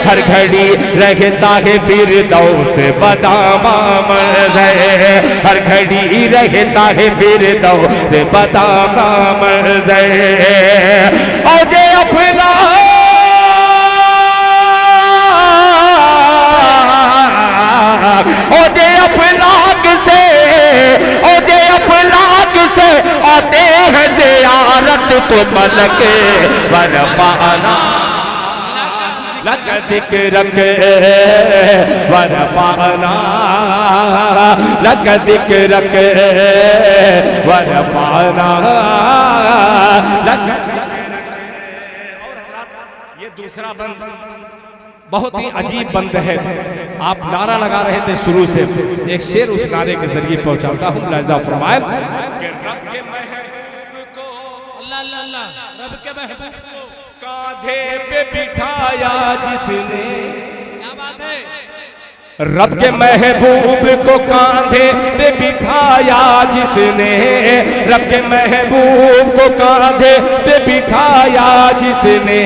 B: हर घड़ी रहता है फिरदौस बदामा मंज़र, हर घड़ी रहता है फिरदौस बदामा मंज़र। और जे अपना ओजे अफलाक से, ओजे अफलाक से आते हैं ज़ियारत को मलक वरफ़ाना लक ज़िक्र के वरफ़ाना लक ज़िक्र के वरफ़ाना लक। ये दूसरा बंद बहुत ही अजीब बंद है। आप नारा लगा रहे थे शुरू से, एक शेर उस नारे के जरिए पहुंचाता हूँ। मुलाहिज़ा फरमाए कि रब के महबूब को, अल्लाह अल्लाह, रब के महबूब को कांधे पे बिठाया जिसने, क्या बात है, रब के महबूब को कांधे पे बिठाया जिसने, रब के महबूब को कांधे पे बिठाया जिसने,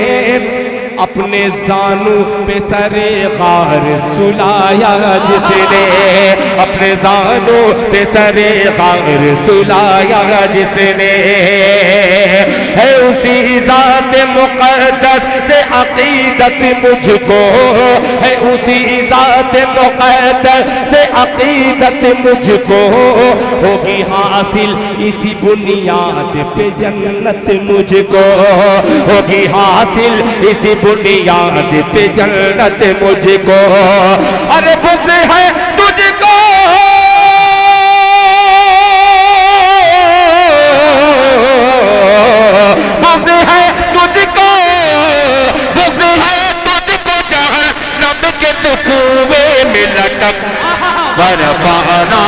B: अपने जानू पे सरे गार सुलाया जिसने, अपने जानू पे सरे गार सुलाया जिसने, है उसी ज़ात मुक़द्दस से अक़ीदत मुझको, है उसी ज़ात मुक़द्दस से अक़ीदत मुझको, होगी हासिल इसी बुनियाद पे जन्नत मुझको, होगी हासिल इसी बुनियाद पे जन्नत मुझको। अरे बुग़्ज़ है तुझको, बुग़्ज़ है तुझको, बुग़्ज़ है तुझको जहन्नम के कुएं में लटक वरफ़ाना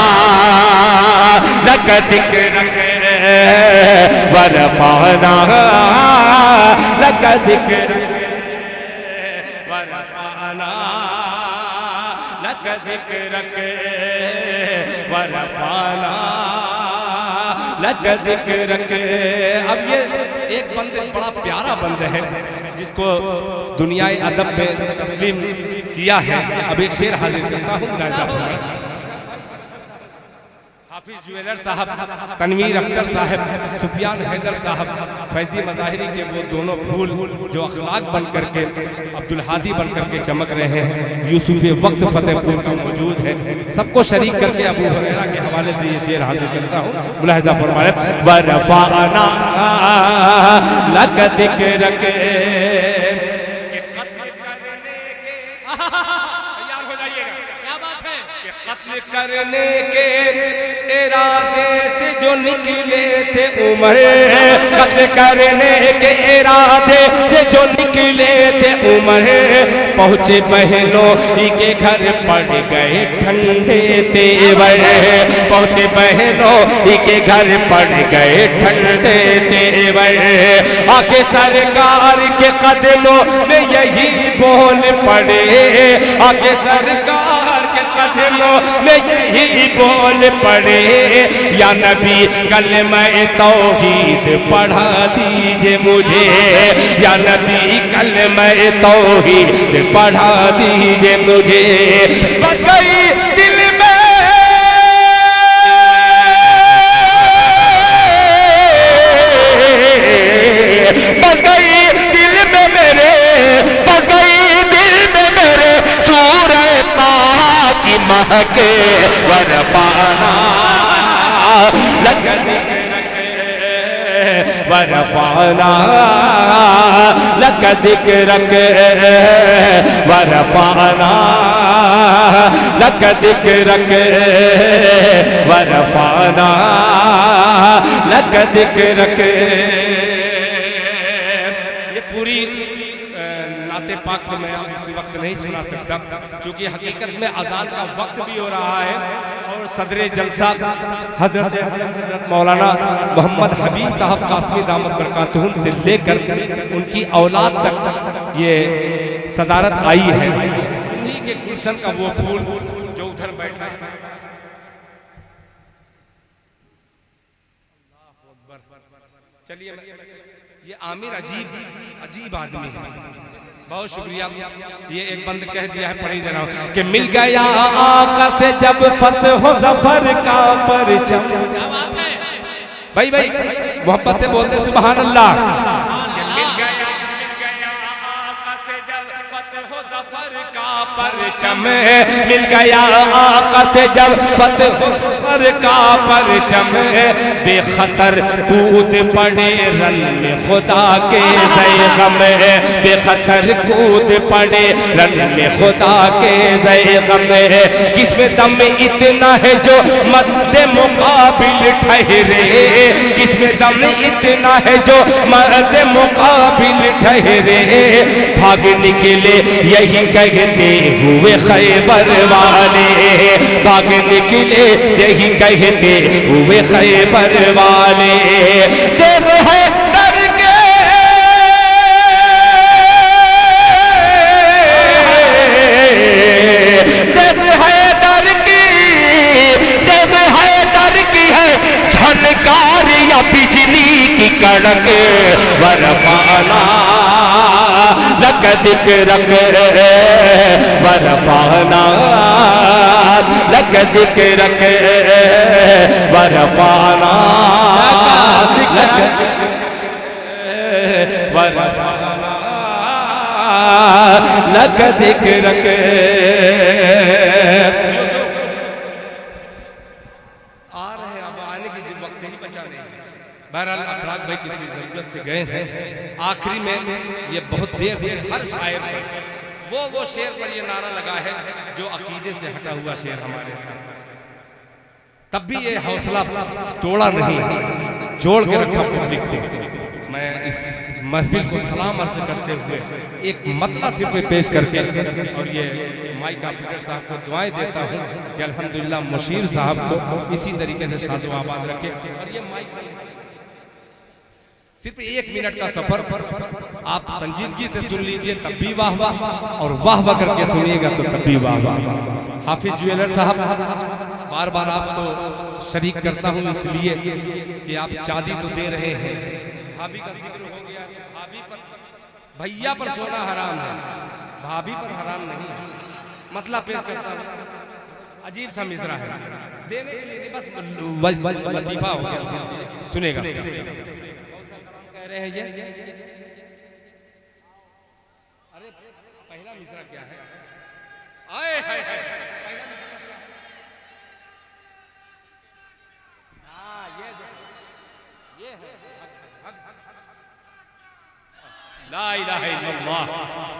B: लक ज़िक्र वरफ़ाना लक ज़िक्र वरफ़ाना लक ज़िक्र वरफ़ाना लक ज़िक्र। अब ये एक बंद बड़ा प्यारा बंद है जिसको दुनिया अदब में तस्लीम किया है। अब एक शेर हाजिर करता हूँ। हाफिज ज्वेलर साहब, तनवीर अख्तर साहब, सुफियान हैदर साहब, फैजी मज़ाहिरी के वो दोनों फूल जो अखलाक बन करके अब्दुल हादी बन करके चमक रहे हैं, यूसुफ वक्त फतेहपुर का मौजूद है। सबको शरीक करके अबू हुरैरा के हवाले से ये शेर हाजिर करता हूँ। मुलाहिज़ा फरमाए वरफ़ाना लक ज़िक्र के कत्ल करने के, तैयार हो जाइएगा, क्या बात है, कि कत्ल करने के इरादे से जो निकले थे उमर, कत्ल करने के इरादे से जो निकले थे उमर, पहुँचे बहनों के घर पड़ गए ठंडे तेवर, पहुँचे बहनों के घर पड़ गए ठंडे तेवर। आके सरकार के कदमों में यही बोल पड़े, आके सरकार के कदमों में यही बोल पड़े, या नबी कलमा तौहीद पढ़ा दीजिए मुझे, या नबी कलमा तौहीद पढ़ा दीजिए मुझे। बस गई दिल में, बस गई दिल में मेरे, बस गई दिल में मेरे सूरह ताहा की महक वरफ़ाना लक ज़िक्र वरफ़अना लक ज़िक्रक वरफ़अना लक ज़िक्रक वरफ़अना लक ज़िक्रक। ये पूरी नाते पाक तो मैं इस वक्त नहीं सुना सकता, क्योंकि हकीकत में अज़ान का वक्त भी हो रहा है और सदरे जलसा हजरत मौलाना मोहम्मद हबीब साहब कासमी दामत बरकातुहुम से लेकर उनकी औलाद तक ये सदारत आई है। उन्हीं के गुलशन का वो फूल जो उधर बैठा है। चलिए, ये आमिर अजीब आदमी है, बहुत शुक्रिया। ये एक बंद कह दिया है, पढ़ी दे रहा हूँ कि मिल गया आका से जब फतह हो ज़फ़र का परचम। भाई मोहब्बत से बोलते सुभान अल्लाह। मिल गया आका से जब फतह हो ज़फ़र का परचम, मिल गया आका से जब फतह हो ज़फ़र का परचम, बेखतर कूद पड़े रन में खुदा के ज़ैग़म, बेखतर कूद पड़े रन में खुदा के ज़ैग़म। किसमें दम इतना है जो मद्दे मुकाबिल ठहरे, किसमें दम इतना है जो मद्दे मुकाबिल ठहरे। भाग निकले यही कहते हुए खैबर वाले, भाग निकले यही कहते हुए खैबर वाले। देख है डर के देख है डर की, देख है डर की है झनकार या बिजली की कड़क। वरफ़अना लक ज़िक्रक वरफ़अना लक ज़िक्रक वरफ़अना लक वरफ़अना लक ज़िक्रक। आ रहे अब आने की वक्त ही बचा नहीं है। बहरहाल अफराद भाई किसी ज़रूरत से गए हैं। आखिरी में ये बहुत देर से हर शायर वो शेर पर ये नारा लगा है जो अकीदे से हटा हुआ शेर हमारे, तब भी ये हौसला तोड़ा नहीं, जोड़ के रखा पब्लिक को। मैं इस महफिल को सलाम अर्ज करते हुए एक मतला सिर्फ पेश करके और ये माइक ऑपरेटर साहब को दुआएं देता हूँ कि अल्हम्दुलिल्लाह मुशीर साहब को इसी तरीके से शादो आबाद रखे। और ये माइक सिर्फ 1 मिनट का सफर आप संजीदगी से सुन लीजिए तब भी वाह वाह, और वाह वाह करके सुनिएगा तो तब भी वाह वाह। हाफिज ज्वेलर साहब, बार बार आपको शरीक करता हूँ इसलिए कि आप चांदी तो दे रहे हैं। भाभी का जिक्र हो गया, भाभी पर, भैया पर सोना हराम है, भाभी पर हराम नहीं है। मतलब पेश करता हूँ, अजीब सा मिसरा है, देने के लिए बस वजीफा हो गया। सुनेगा रहे हैं ये। अरे पहला मिसरा क्या है? आए हाय हाय, हाँ ये है ला इलाहा इल्लल्लाह।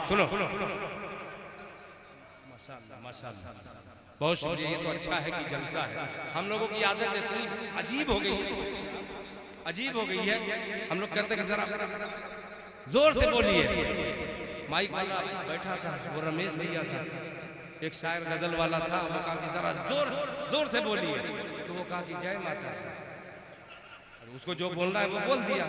B: सुनो माशाअल्लाह माशाअल्लाह, बहुत शुक्रिया। ये तो अच्छा है कि जलसा है। हम लोगों की आदत इतनी अजीब हो गई है, अजीब हो गई है। हम लोग कहते हैं कि जरा जोर से बोलिए। माइक वाला बैठा था, वो रमेश भैया था, एक शायर गजल वाला था, वो कहा कि जरा जोर से बोलिए, तो वो कहा कि जय माता। उसको जो बोलना है वो बोल दिया।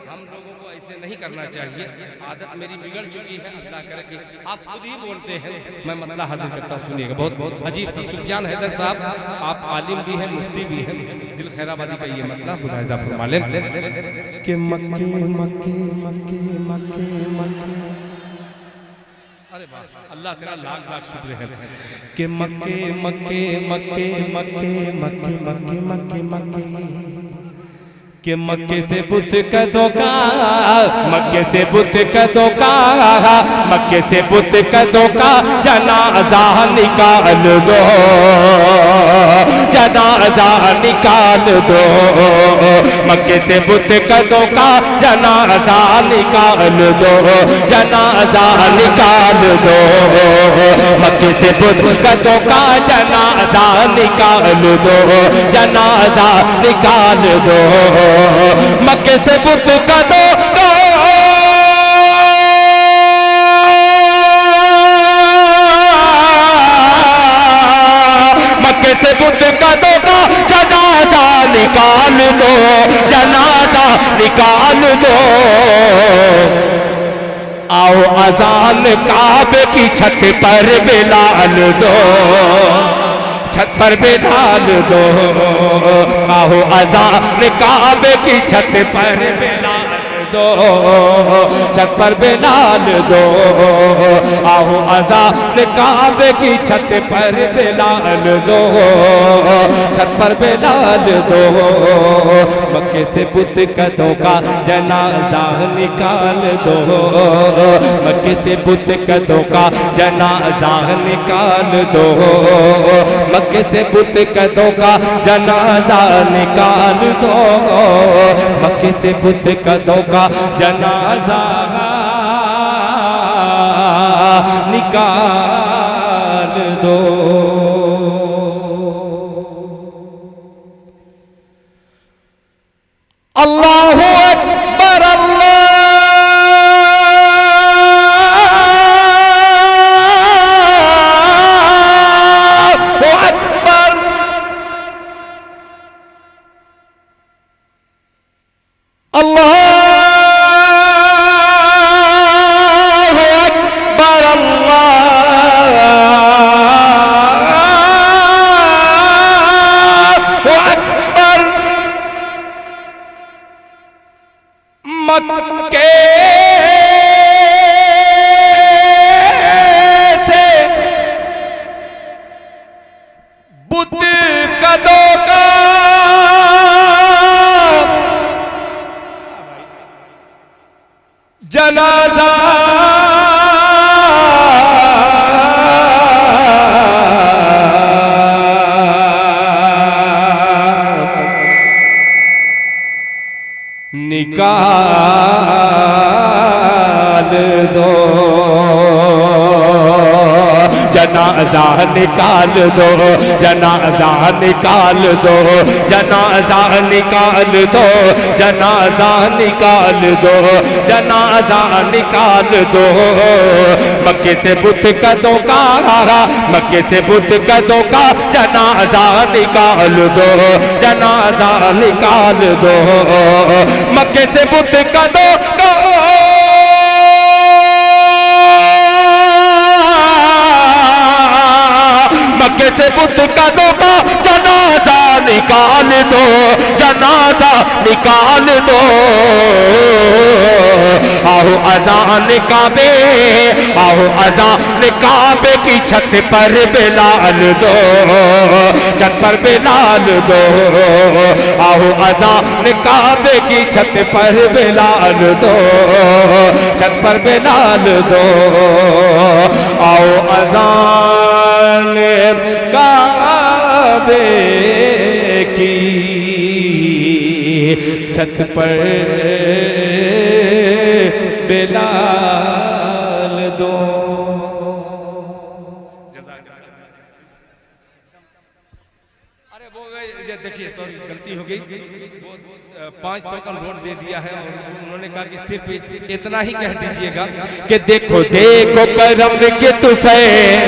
B: हम लोगों को ऐसे नहीं करना चाहिए, आदत मेरी बिगड़ चुकी है। अल्लाह करे कि आप खुद ही बोलते हैं, मैं मतलब हाजिर करता हूँ। सुनिएगा, बहुत अजीब सा। सुफियान हैदर साहब, आप आलिम भी हैं, मुफ्ती भी हैं, दिल खैराबादी का ये मतलब मुलाहिजा फरमा लें कि मक्के मक्के मक्के मक्के मक्के, अरे वाह, अल्लाह तेरा लाख लाख शुक्र है कि मक्के मक्के मक्के मक्के मक्के मक्के मक्के मक्के कि मक्के से बुत का धोखा, मक्के से बुत का धोखा, मक्के से बुत का धोखा, जनाजा निकाल दो, जनाजा निकाल दो। मक्के से बुत का धोखा, जनाजा निकाल दो, जनाजा निकाल दो। मक्के से बुत का धोखा, जनाजा निकाल दो, जनाजा निकाल दो। मक्के से बुत का धोखा, मक्के से बुत का धोखा, जनाजा निकाल दो, जनाजा निकाल दो। आओ अजान काबे की छत पर बिलाल दो, छत पर बिलाल दो। आओ अज़ान काबे की छत पर बिलाल दो, छत पर बिलाल दो। आओ अज़ान काबे की छत पर बिलाल दो, छत पर बिलाल दो। मक्के से बुत का धोखा, जनाजा निकाल दो, मक्के से बुत का धोखा, जनाजा निकाल दो। मक्के से बुत का धोखा, जनाजा निकाल दो, मक्के से बुत का धोखा, जनाजा निकाल दो। अल्लाहु अकबर, अल्लाहु अकबर। अल्लाहु अकबर, अल्लाहु अकबर। मक्के से बुत का धोखा, जनाजा निकाल दो, जनाजा निकाल दो, जनाजा निकाल दो, जनाजा निकाल दो, जनाजा निकाल दो, जनाजा निकाल दो। मक्के से बुत का धोखा, मक्के से बुत का धोखा, जनाजा निकाल दो, जनाजा निकाल दो। मक्के से बुत का धोखा, मक्के से बुत का धोखा, जनाजा निकाल दो, जनाजा निकाल दो। आओ अज़ान काबे, आओ अज़ान काबे की छत पर बिलाल दो, छत पर बिलाल दो। आओ अज़ान काबे की छत पर बिलाल दो, छत पर बिलाल दो। आओ अज़ान काबे की छत पर बिलाल दो। अरे वो देखिए, सॉरी गलती हो गई, वो 500 का नोट दे दिया है और उन्होंने कहा कि सिर्फ इतना ही कह दीजिएगा कि देखो देखो करम के तुफैल,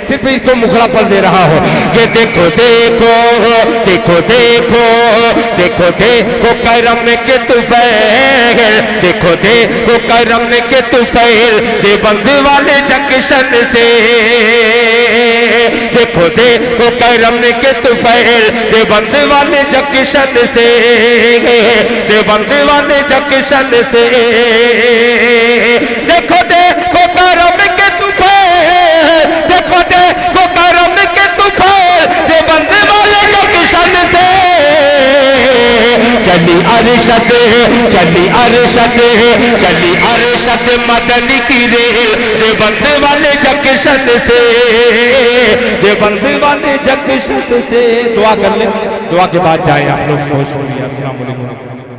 B: सिर्फ इसको मुखड़ा पर दे रहा हो कि देखो देखो देखो देखो देखो देखो करम के तुफैल, देखो देखो करम के तुफैल, देवबंद वाले जंक्शन से। देखो देखो करम के तुफैल, देवबंद वाले जंक्शन से, देवबंद वाले जंक्शन से। देखो देखो करम के तुफैल, देखो देखो करम के तुफैल, देवबंद वाले जंक्शन से। चली अर्ज अरशद चली अरशद चली अरशद मदनी की रेल देवबंद वाले जंक्शन से देवबंद वाले जंक्शन से। दुआ कर ले, दुआ के बाद जाए आप लोग। बहुत शुक्रिया। अस्सलाम वालेकुम।